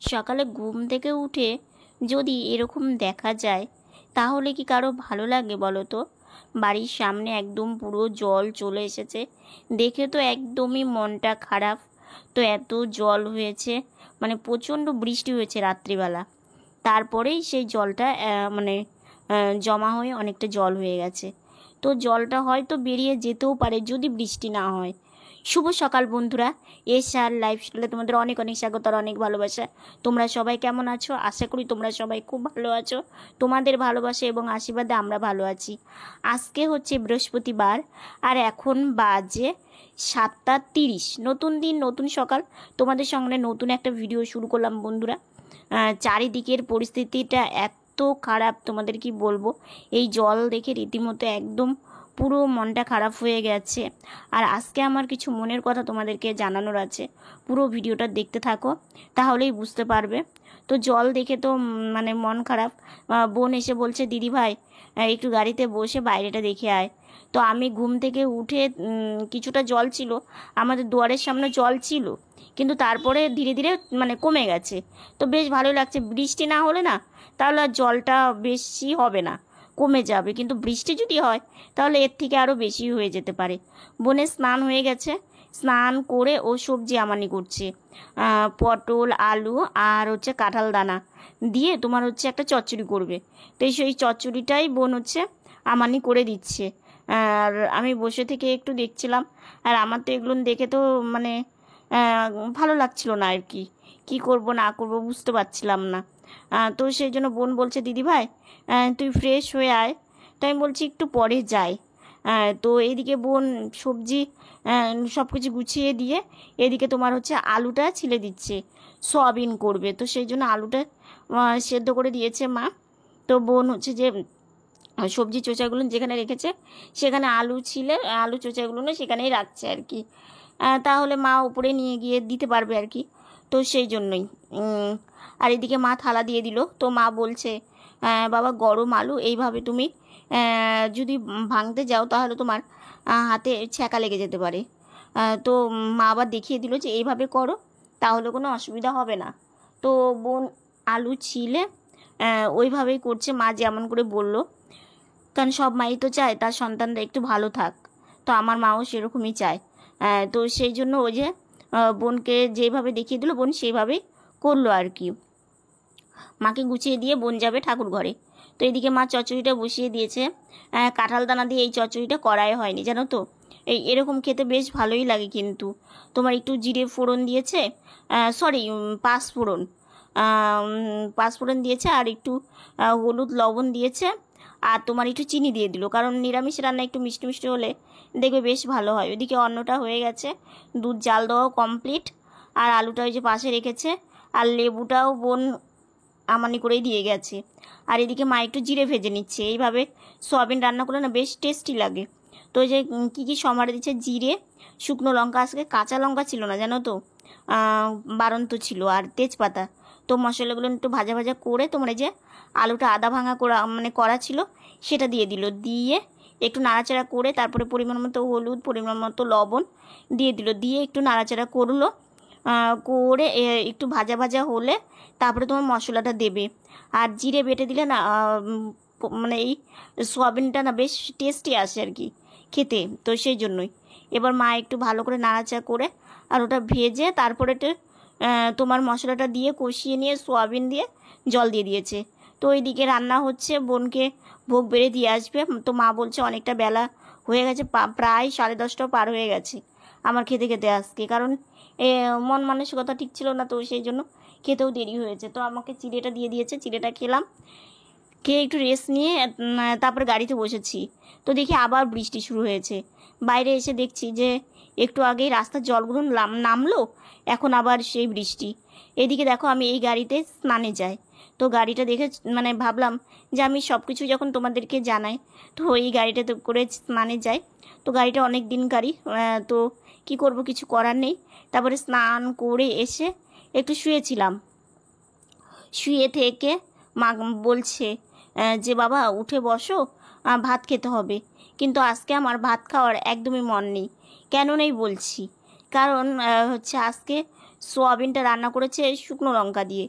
সকালে ঘুম থেকে উঠে যদি এরকম দেখা যায় তাহলে কি কারো ভালো লাগে বলো তো? বাড়ির সামনে একদম পুরো জল চলে এসেছে, দেখে তো একদমই মনটা খারাপ। তো এত জল হয়েছে, মানে প্রচণ্ড বৃষ্টি হয়েছে রাত্রিবেলা, তারপরেই সেই জলটা জমা হয়ে অনেকটা জল হয়ে গেছে। তো জলটা হয়তো বেরিয়ে যেতেও পারে যদি বৃষ্টি না হয়। শুভ সকাল বন্ধুরা, আর লাইফস্টাইলে তোমাদের অনেক অনেক স্বাগত আর অনেক ভালোবাসা। তোমরা সবাই কেমন আছো? আশা করি তোমরা সবাই খুব ভালো আছো। তোমাদের ভালোবাসা এবং আশীর্বাদে আমরা ভালো আছি। আজকে হচ্ছে বৃহস্পতিবার, আর এখন বাজে 7:30। নতুন দিন, নতুন সকাল, তোমাদের সঙ্গে নতুন একটা ভিডিও শুরু করলাম বন্ধুরা। চারিদিকের পরিস্থিতিটা এত খারাপ, তোমাদের কি বলবো। এই জল দেখে রীতিমতো একদম পুরো মনটা খারাপ হয়ে গেছে। আর আজকে আমার কিছু মনের কথা তোমাদেরকে জানানোর আছে, পুরো ভিডিওটা দেখতে থাকো তাহলেই বুঝতে পারবে। তো জল দেখে তো মানে মন খারাপ। বোন এসে বলছে, দিদি ভাই একটু গাড়িতে বসে বাইরেটা দেখে আয়। তো আমি ঘুম থেকে উঠে কিছুটা জল ছিল, আমাদের দুয়ারের সামনে জল ছিল, কিন্তু তারপরে ধীরে ধীরে মানে কমে গেছে। তো বেশ ভালোই লাগছে। বৃষ্টি না হলে না, তাহলে আর জলটা বেশি হবে না, কমে যাবে। কিন্তু বৃষ্টি যদি হয় তাহলে এর থেকে আরও বেশি হয়ে যেতে পারে। বোনের স্নান হয়ে গেছে, স্নান করে ও সবজি আমানি করছে। পটল, আলু আর হচ্ছে কাঁঠাল দানা দিয়ে তোমার হচ্ছে একটা চচ্চড়ি করবে। তো সেই চচ্চড়িটাই বোন হচ্ছে আমানি করে দিচ্ছে। আর আমি বসে থেকে একটু দেখছিলাম। আর আমার তো এগুলো দেখে তো মানে ভালো লাগছিল না আর কি, কী করব না করব বুঝতে পারছিলাম না। তো সেই জন্য বোন বলছে, দিদি ভাই তুই ফ্রেশ হয়ে আয়। তো আমি বলছি একটু পরে যাই। তো এইদিকে বোন সবজি সব কিছু গুছিয়ে দিয়ে এদিকে তোমার হচ্ছে আলুটা ছিলে দিচ্ছে, সয়াবিন করবে। তো সেই জন্য আলুটা সেদ্ধ করে দিয়েছে মা। তো বোন হচ্ছে যে সবজি চোচাগুলো যেখানে রেখেছে সেখানে আলু ছিলে, আলু চোচাগুলো সেখানেই রাখছে আর কি। তাহলে মা উপরে নিয়ে গিয়ে দিতে পারবে আর কি। তো সেই জন্যই আর এদিকে মা থালা দিয়ে দিল। তো মা বলছে, বাবা গরম আলু এইভাবে তুমি যদি ভাঙতে যাও তাহলে তোমার হাতে ছ্যাঁকা লেগে যেতে পারে। তো মা আবার দেখিয়ে দিল যে এইভাবে করো, তাহলে কোনো অসুবিধা হবে না। তো বোন আলু ছিলে ওইভাবেই করছে মা যেমন করে বলল। কারণ সব মাই তো চায় তার সন্তানরা একটু ভালো থাক, তো আমার মাও সেরকমই চায়। তো সেই জন্য ওই যে বোনকে যেভাবে দেখিয়ে দিল বোন সেইভাবেই করলো আর কি। মাকে গুছিয়ে দিয়ে বোন যাবে ঠাকুর ঘরে। তো এদিকে মা চচ্চড়িটা বসিয়ে দিয়েছে। কাঁঠাল দানা দিয়ে এই চচ্চড়িটা করাই হয়নি জানো তো। এরকম খেতে বেশ ভালোই লাগে, কিন্তু তোমার একটু জিরে ফোড়ন দিয়েছে, সরি পাঁচফোড়ন, পাঁচফোড়ন দিয়েছে, আর একটু হলুদ লবণ দিয়েছে, আর তোমার একটু চিনি দিয়ে দিল, কারণ নিরামিষ রান্না একটু মিষ্টি মিষ্টি হলে দেখবে বেশ ভালো হয়। ওইদিকে অন্নটা হয়ে গেছে, দুধ জাল দেওয়াও কমপ্লিট, আর আলুটা ওই যে পাশে রেখেছে, আর লেবুটাও বোন আমানি করেই দিয়ে গেছে। আর এদিকে মা একটু জিরে ভেজে নিচ্ছে। এইভাবে সয়াবিন রান্না করলে না বেশ টেস্টি লাগে। তো যে কী কী সম্বারে দিচ্ছে, জিরে, শুকনো লঙ্কা, আজকে কাঁচা লঙ্কা ছিল না জানো তো, বাড়ন্ত ছিল, আর তেজপাতা। তো মশলাগুলো একটু ভাজা ভাজা করে তোমার এই যে আলুটা আদা ভাঙা করা মানে করা ছিল সেটা দিয়ে দিল, দিয়ে একটু নাড়াচাড়া করে তারপরে পরিমাণ মতো হলুদ, পরিমাণ মতো লবণ দিয়ে দিল, দিয়ে একটু নাড়াচাড়া করলো। করে একটু ভাজা ভাজা হলে তারপরে তোমার মশলাটা দেবে। আর জিরে বেটে দিলে না মানে এই সোয়াবিনটা না বেশ টেস্টি আসে আর কি খেতে। তো সেই জন্যই এবার মা একটু ভালো করে নাড়াচাড়া করে আর ওটা ভেজে তারপরে তোমার মশলাটা দিয়ে কষিয়ে নিয়ে সোয়াবিন দিয়ে জল দিয়ে দিয়েছে। তো ওইদিকে রান্না হচ্ছে, বোনকে ভোগ বেড়ে দিয়ে আসবে। তো মা বলছে অনেকটা বেলা হয়ে গেছে, প্রায় 10:30 পার হয়ে গেছে আমার খেতে খেতে আজকে, কারণ মন মানসিকতা ঠিক ছিল না, তো সেই জন্য খেতেও দেরি হয়েছে। তো আমাকে চিড়েটা দিয়ে দিয়েছে, চিড়েটা খেলাম, খেয়ে একটু রেস্ট নিয়ে তারপরে গাড়িতে বসেছি। তো দেখি আবার বৃষ্টি শুরু হয়েছে। বাইরে এসে দেখছি যে একটু আগেই রাস্তার জলগুলো নামলো, এখন আবার সেই বৃষ্টি। এদিকে দেখো আমি এই গাড়িতে স্নানে যাই। তো গাড়িটা দেখে মানে ভাবলাম যে আমি সব কিছু যখন তোমাদেরকে জানাই, তো এই গাড়িটাতে করে স্নানে যাই। তো গাড়িটা অনেক দিনকারই, তো কি করব, কিছু করার নেই। তারপরে স্নান করে এসে একটু শুয়েছিলাম। শুয়ে থেকে মা বলছে যে বাবা উঠে বসো, ভাত খেতে হবে। কিন্তু আজকে আমার ভাত খাওয়ার একদমই মন নেই। কেন নেই বলছি, কারণ হচ্ছে আজকে সোয়াবিনটা রান্না করেছে শুকনো লঙ্কা দিয়ে,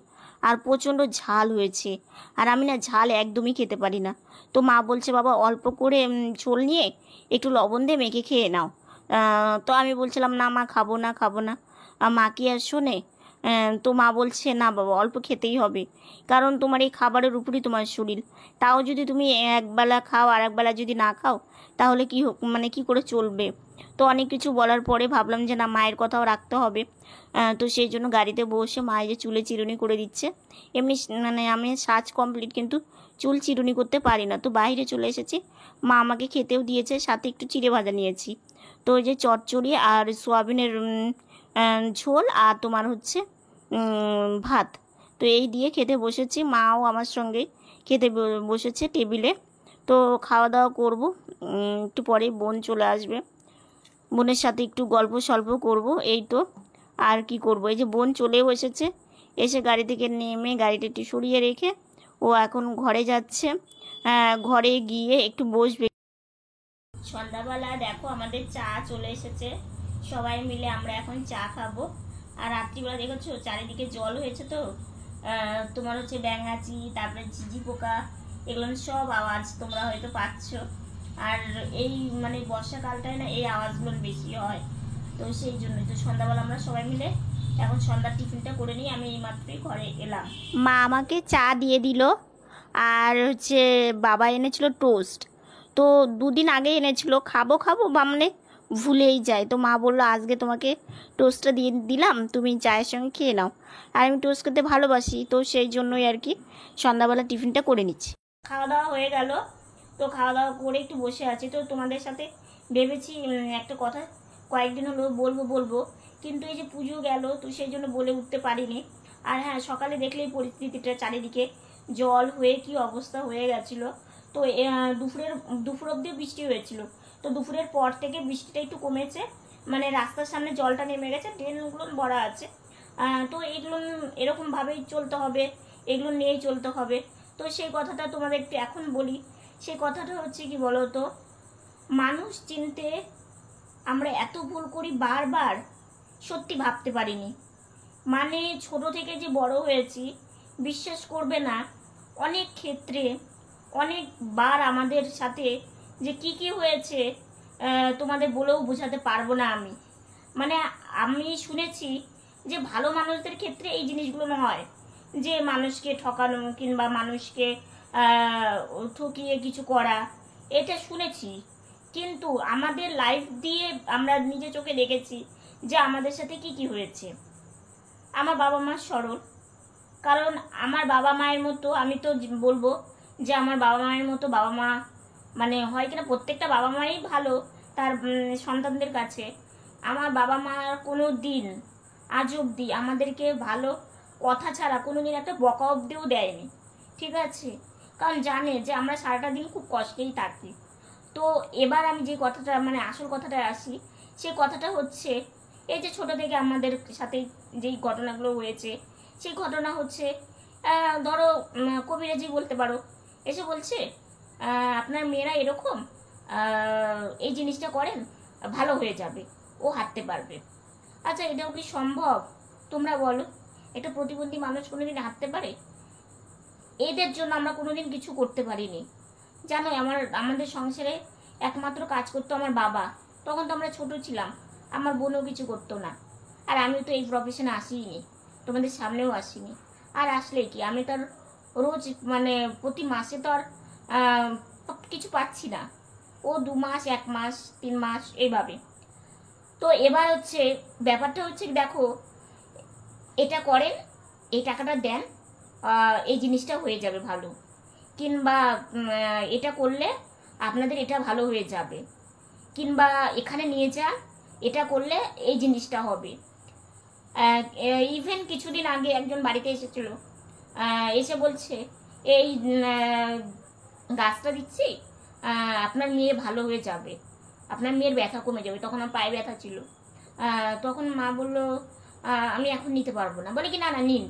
আর প্রচণ্ড ঝাল হয়েছে, আর আমি না ঝাল একদমই খেতে পারি না। তো মা বলছে বাবা অল্প করে ঝোল নিয়ে একটু লবণ দিয়ে মেখে খেয়ে নাও। তো আমি বলছিলাম না মা, খাবো না খাবো না। মা কি আর শোনে? তো মা বলছে না বাবা, অল্প খেতেই হবে, কারণ তোমার এই খাবারের উপরই তোমার শরীর। তাও যদি তুমি একবেলা খাও আর একবেলা যদি না খাও, তাহলে কি মানে কি করে চলবে? তো অনেক কিছু বলার পরে ভাবলাম যে না, মায়ের কথাও রাখতে হবে। তো সেই জন্য গাড়িতে বসে মা যে চুলে চিরুনি করে দিচ্ছে। এমনি মানে আমি সাজ কমপ্লিট, কিন্তু চুল চিরুনি করতে পারি না। তো বাইরে চলে এসেছি, মা আমাকে খেতেও দিয়েছে, সাথে একটু চিড়ে ভাজা নিয়েছি। তো ওই যে চচ্চড়ি আর সোয়াবিনের ঝোল আর তোমার হচ্ছে ভাত, তো এই দিয়ে খেতে বসেছি। মাও আমার সঙ্গে খেতে বসেছে টেবিলে। তো খাওয়া দাওয়া করবো, একটু পরে বোন চলে আসবে, বোনের সাথে একটু গল্প সল্প করব, এই তো। আর কি করব, এই যে বোন চলেও এসেছে, এসে গাড়ি থেকে নেমে গাড়িটা একটু সরিয়ে রেখে ও এখন ঘরে যাচ্ছে। ঘরে গিয়ে একটু বসবে। সন্ধ্যাবেলা দেখো আমাদের চা চলে এসেছে, সবাই মিলে আমরা এখন চা খাবো। আর রাত্রিবেলা দেখেছো চারিদিকে জল হয়েছে, তো তোমার হচ্ছে ব্যাঙাচি, তারপরে ঝিঝি পোকা, এগুলো সব আওয়াজ তোমরা হয়তো পাচ্ছ। আর এই মানে বর্ষাকালটায় না এই আওয়াজগুলো বেশি হয়, তো সেই জন্যই। তো সন্ধ্যাবেলা আমরা সবাই মিলে এখন সন্ধ্যার টিফিনটা করে নিই। আমি এইমাত্রই ঘরে এলাম, মা আমাকে চা দিয়ে দিল, আর হচ্ছে বাবা এনেছিল টোস্ট। তো দুদিন আগে এনেছিল, খাবো খাবো মানে ভুলেই যায়। তো মা বললো আজকে তোমাকে টোস্টটা দিয়ে দিলাম, তুমি চায়ের সঙ্গে খেয়ে নাও। আর আমি টোস্ট খেতে ভালোবাসি, তো সেই জন্যই আর কি সন্ধ্যাবেলা টিফিনটা করে নিচ্ছি। খাওয়া দাওয়া হয়ে গেল, তো খাওয়া দাওয়া করে একটু বসে আছি। তো তোমাদের সাথে ভেবেছি একটা কথা কয়েকদিন হলো বলবো বলবো, কিন্তু এই যে পুজো গেল, তো সেই জন্য বলে উঠতে পারিনি। আর হ্যাঁ, সকালে দেখলেই পরিস্থিতিটা চারিদিকে জল হয়ে কি অবস্থা হয়ে গেছিলো। তো দুপুর অবধিও বৃষ্টি হয়েছিল। তো দুপুরের পর থেকে বৃষ্টিটা একটু কমেছে, মানে রাস্তার সামনে জলটা নেমে গেছে, ড্রেনগুলো ভরা আছে। তো এইগুলো এরকমভাবেই চলতে হবে, এগুলো নিয়েই চলতে হবে। তো সেই কথাটা তোমাদের একটু এখন বলি। সেই কথাটা হচ্ছে কি বলো তো, মানুষ চিনতে আমরা এত ভুল করি বারবার, সত্যি ভাবতে পারিনি। মানে ছোট থেকে যে বড় হয়েছি, বিশ্বাস করবে না, অনেক ক্ষেত্রে অনেকবার আমাদের সাথে যে কি হয়েছে তোমাদের বলেও বোঝাতে পারবো না আমি। মানে আমি শুনেছি যে ভালো মানুষদের ক্ষেত্রে এই জিনিসগুলো হয়, যে মানুষকে ঠকানো কিংবা মানুষকে ঠকিয়ে কিছু করা, এটা শুনেছি। কিন্তু আমাদের লাইফ দিয়ে আমরা নিজে চোখে দেখেছি যে আমাদের সাথে কি হয়েছে। আমার বাবা মা সরল, কারণ আমার বাবা মায়ের মতো, আমি তো বলবো যে আমার বাবা মায়ের মতো বাবা মা মানে হয় কিনা, প্রত্যেকটা বাবা মাই ভালো তার সন্তানদের কাছে। আমার বাবা মা কোনো দিন আজ অবধি আমাদেরকে ভালো কথা ছাড়া কোনো দিন একটা বকা অবধিও দেয়নি, ঠিক আছে? কারণ জানে যে আমরা সারাটা দিন খুব কষ্টেই থাকি। তো এবার আমি যে কথাটা মানে আসল কথাটায় আসি, সেই কথাটা হচ্ছে এই যে ছোট থেকে আমাদের সাথে যেই ঘটনাগুলো হয়েছে, সেই ঘটনা হচ্ছে ধরো কবিরাজি বলতে পারো, এসে বলছে আপনার মেয়েরা এরকম, এই জিনিসটা করেন ভালো হয়ে যাবে, ও হাঁটতে পারবে। আচ্ছা, এটাও কি সম্ভব তোমরা বলো? একটা প্রতিবন্ধী মানুষ কোনোদিন হাঁটতে পারে? এদের জন্য আমরা কোনোদিন কিছু করতে পারিনি। জানো, আমাদের সংসারে একমাত্র কাজ করতো আমার বাবা, তখন তো আমরা ছোট ছিলাম, আমার বোনও কিছু করতো না। আর আমিও তো এই প্রফেশনে আসিনি, তোমাদের সামনেও আসিনি। আর আসলে কি, আমি তো আর রোজ মানে প্রতি মাসে তো আর কিছু পাচ্ছি না, ও 2 মাস 1 মাস 3 মাস এইভাবে। তো এবার হচ্ছে ব্যাপারটা হচ্ছে দেখো, এটা করেন, এই টাকাটা দেন, এই জিনিসটা হয়ে যাবে ভালো, কিংবা এটা করলে আপনাদের এটা ভালো হয়ে যাবে, কিংবা এখানে নিয়ে যান, এটা করলে এই জিনিসটা হবে। ইভেন কিছুদিন আগে একজন বাড়িতে এসেছিল, এসে বলছে এই গাছটা দিচ্ছি, আপনার মেয়ে ভালো হয়ে যাবে, আপনার মেয়ের ব্যথা কমে যাবে। তখন আমার পায়ে ব্যথা ছিল। তখন মা বলল আমি এখন নিতে পারবো না। বলে কি না না নিন,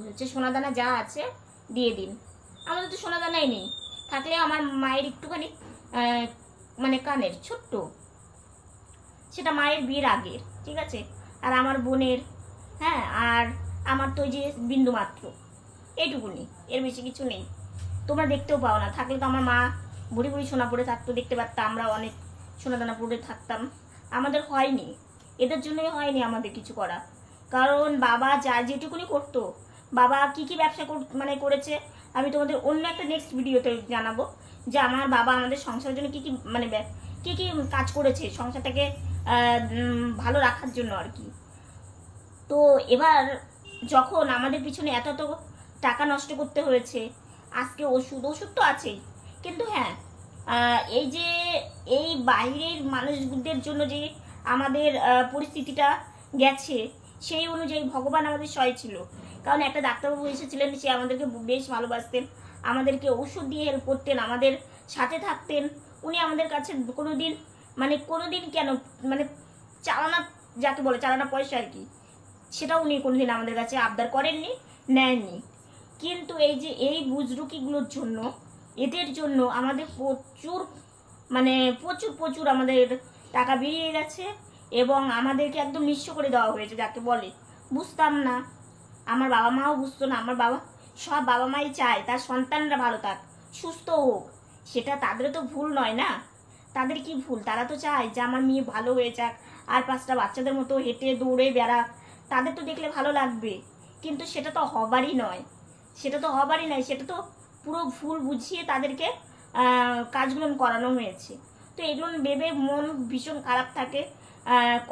হচ্ছে সোনাদানা যা আছে দিয়ে দিন। আমাদের তো সোনাদানাই নেই, থাকলে আমার মায়ের একটুখানি মানে কানের ছোট্ট, সেটা মায়ের বিয়ের আগের, ঠিক আছে? আর আমার বোনের হ্যাঁ, আর আমার তো ওই যে বিন্দু মাত্র, এইটুকুনি, এর বেশি কিছু নেই। তোমরা দেখতেও পাও না, থাকলে তো আমার মা বুড়ি বুড়ি সোনা পড়ে থাকতো, দেখতে পারতাম, আমরা অনেক সোনা দানা পড়ে থাকতাম। আমাদের হয়নি, এদের জন্যই হয়নি আমাদের কিছু করা। কারণ বাবা যা যেটুকুনি করতো, বাবা কি কি ব্যবসা মানে করেছে, আমি তোমাদের অন্য একটা নেক্সট ভিডিওতে জানাবো যে আমার বাবা আমাদের সংসারের জন্য কি কি মানে কি কি কাজ করেছে সংসারটাকে ভালো রাখার জন্য আর কি। তো এবার যখন আমাদের পিছনে এত এত টাকা নষ্ট করতে হয়েছে, আজকে ওষুধ ওষুধ তো আছেই, কিন্তু হ্যাঁ, এই যে এই বাইরের মানুষদের জন্য যে আমাদের পরিস্থিতিটা গেছে, সেই অনুযায়ী ভগবান আমাদের সহায় ছিল। কারণ একটা ডাক্তারবাবু এসেছিলেন, সে আমাদেরকে বেশ ভালোবাসতেন, আমাদেরকে ওষুধ দিয়ে হেল্প করতেন, আমাদের সাথে থাকতেন। উনি আমাদের কাছে কোনোদিন কেন মানে চালানা, যাকে বলে চালানা পয়সা আর কি, সেটা উনি কোনোদিন আমাদের কাছে আবদার করেননি, নেননি। কিন্তু এই যে এই বুজরুকিগুলোর জন্য, এদের জন্য আমাদের প্রচুর আমাদের টাকা বেরিয়ে গেছে, এবং আমাদেরকে একদম নিঃস্ব করে দেওয়া হয়েছে, যাকে বলে। বুঝতাম না, আমার বাবা মাও বুঝতো না। আমার সব বাবা মাই চায় তার সন্তানরা ভালো থাক, সুস্থ হোক, সেটা তাদের তো ভুল নয় না। তাদের কি ভুল? তারা তো চায় যে আমার মেয়ে ভালো হয়ে যাক, আর 5টা বাচ্চাদের মতো হেঁটে দৌড়ে বেড়াক, তাদের তো দেখলে ভালো লাগবে। কিন্তু সেটা তো হবারই নয়, সেটা তো পুরো ভুল বুঝিয়ে তাদেরকে কাজগুলো করানো হয়েছে। তো এগুলো ভেবে মন ভীষণ খারাপ থাকে।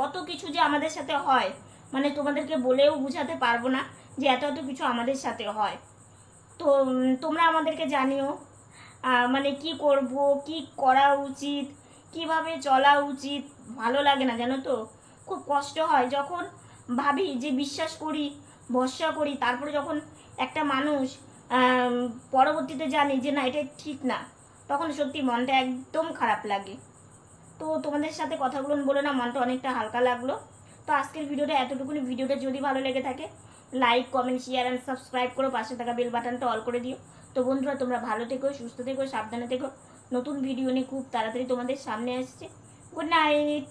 কত কিছু যে আমাদের সাথে হয়, মানে তোমাদেরকে বলেও বোঝাতে পারবো না যে এত এত কিছু আমাদের সাথে হয়। তো তোমরা আমাদেরকে জানিও, মানে কি করব, কি করা উচিত, কিভাবে চলা উচিত। ভালো লাগে না জানো তো, খুব কষ্ট হয় যখন ভাবি যে বিশ্বাস করি, ভরসা করি, তারপরে যখন একটা মানুষ পরবর্তীতে জানি যে না এটা ঠিক না, তখন সত্যি মনটা একদম খারাপ লাগে। তো তোমাদের সাথে কথাগুলো বলে না মনটা অনেকটা হালকা লাগলো। তো আজকের ভিডিওটা এতটুকুনি। ভিডিওটা যদি ভালো লেগে থাকে, like, comment, share and subscribe করো, পাশে থাকা বেল বাটনটা অল করে দিও। তো বন্ধুরা, তোমরা ভালো থেকো, সুস্থ থেকো, সাবধানে থেকো। নতুন ভিডিও নিয়ে খুব তাড়াতাড়ি তোমাদের সামনে আসছে। Good night.